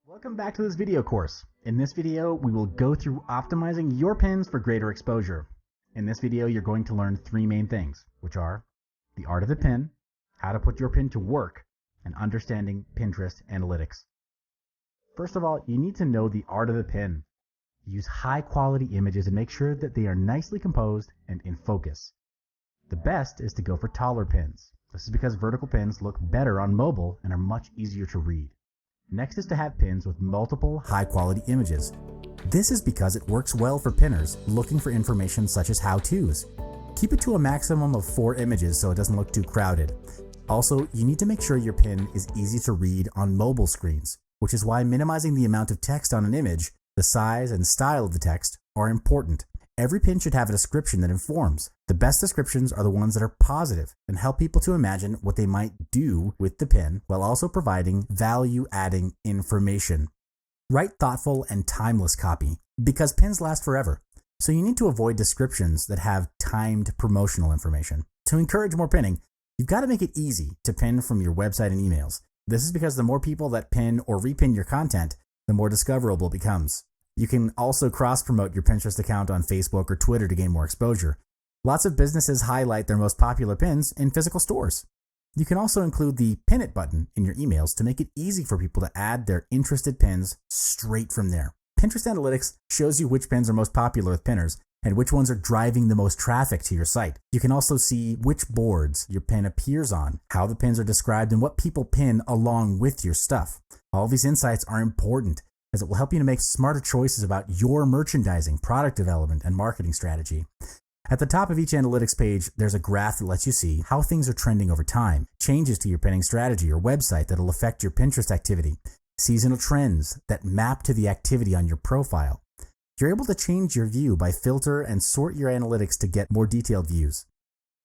Welcome back to this video course. In this video, we will go through optimizing your pins for greater exposure. In this video, you're going to learn three main things, which are the art of the pin, how to put your pin to work, and understanding Pinterest analytics. First of all, you need to know the art of the pin. Use high quality images and make sure that they are nicely composed and in focus. The best is to go for taller pins. This is because vertical pins look better on mobile and are much easier to read. Next is to have pins with multiple high-quality images. This is because it works well for pinners looking for information such as how-tos. Keep it to a maximum of 4 images so it doesn't look too crowded. Also, you need to make sure your pin is easy to read on mobile screens, which is why minimizing the amount of text on an image, the size and style of the text are important. Every pin should have a description that informs. The best descriptions are the ones that are positive and help people to imagine what they might do with the pin while also providing value-adding information. Write thoughtful and timeless copy because pins last forever. So you need to avoid descriptions that have timed promotional information. To encourage more pinning, you've got to make it easy to pin from your website and emails. This is because the more people that pin or repin your content, the more discoverable it becomes. You can also cross-promote your Pinterest account on Facebook or Twitter to gain more exposure. Lots of businesses highlight their most popular pins in physical stores. You can also include the Pin It button in your emails to make it easy for people to add their interested pins straight from there. Pinterest Analytics shows you which pins are most popular with pinners and which ones are driving the most traffic to your site. You can also see which boards your pin appears on, how the pins are described, and what people pin along with your stuff. All these insights are important, as it will help you to make smarter choices about your merchandising, product development, and marketing strategy. At the top of each analytics page, there's a graph that lets you see how things are trending over time, changes to your pinning strategy or website that will affect your Pinterest activity, seasonal trends that map to the activity on your profile. You're able to change your view by filter and sort your analytics to get more detailed views.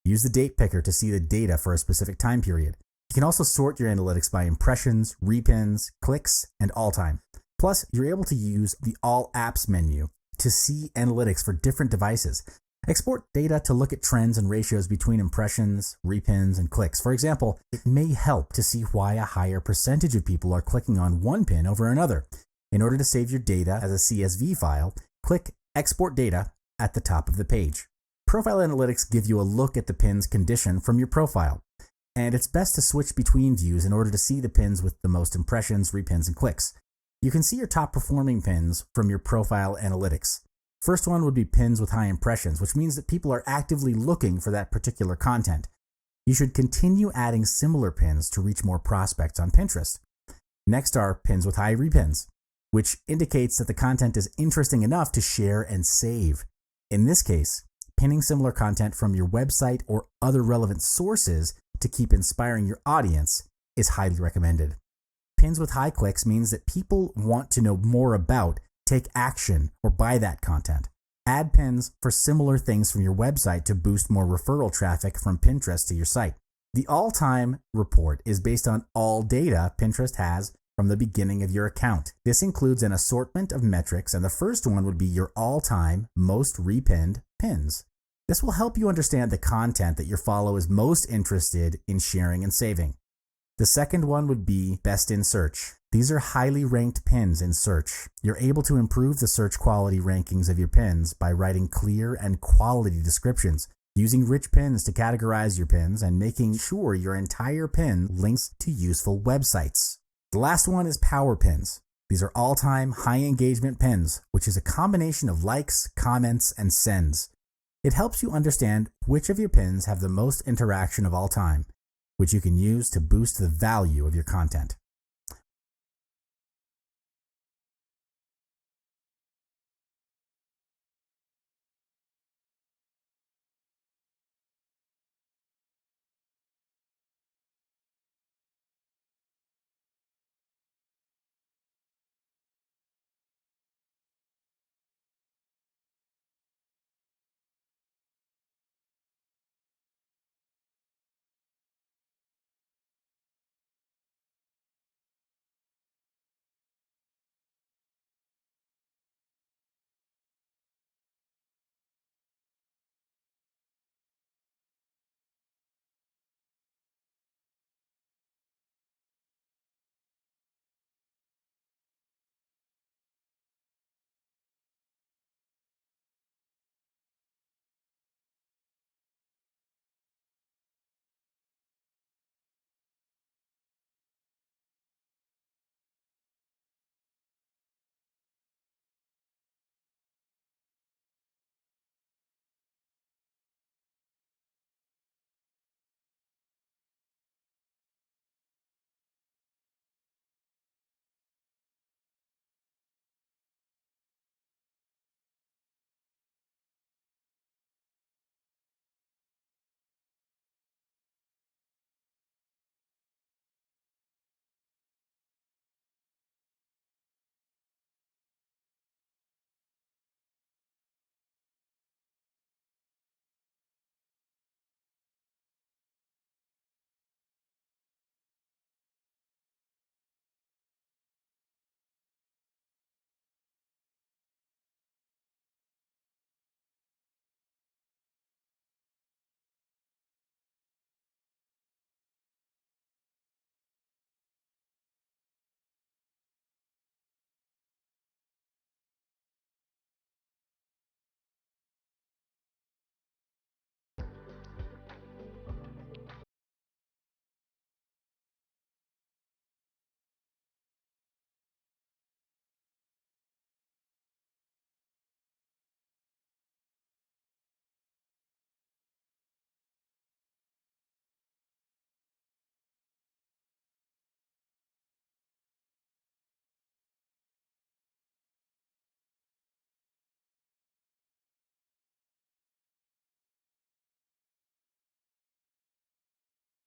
Use the date picker to see the data for a specific time period. You can also sort your analytics by impressions, repins, clicks, and all time. Plus, you're able to use the All Apps menu to see analytics for different devices. Export data to look at trends and ratios between impressions, repins, and clicks. For example, it may help to see why a higher percentage of people are clicking on one pin over another. In order to save your data as a CSV file, click Export Data at the top of the page. Profile Analytics give you a look at the pin's condition from your profile, and it's best to switch between views in order to see the pins with the most impressions, repins, and clicks. You can see your top performing pins from your profile analytics. First one would be pins with high impressions, which means that people are actively looking for that particular content. You should continue adding similar pins to reach more prospects on Pinterest. Next are pins with high repins, which indicates that the content is interesting enough to share and save. In this case, pinning similar content from your website or other relevant sources to keep inspiring your audience is highly recommended. Pins with high clicks means that people want to know more about, take action, or buy that content. Add pins for similar things from your website to boost more referral traffic from Pinterest to your site. The all-time report is based on all data Pinterest has from the beginning of your account. This includes an assortment of metrics, and the first one would be your all-time most repinned pins. This will help you understand the content that your follower is most interested in sharing and saving. The second one would be best in search. These are highly ranked pins in search. You're able to improve the search quality rankings of your pins by writing clear and quality descriptions, using rich pins to categorize your pins, and making sure your entire pin links to useful websites. The last one is power pins. These are all-time high engagement pins, which is a combination of likes, comments, and sends. It helps you understand which of your pins have the most interaction of all time, which you can use to boost the value of your content.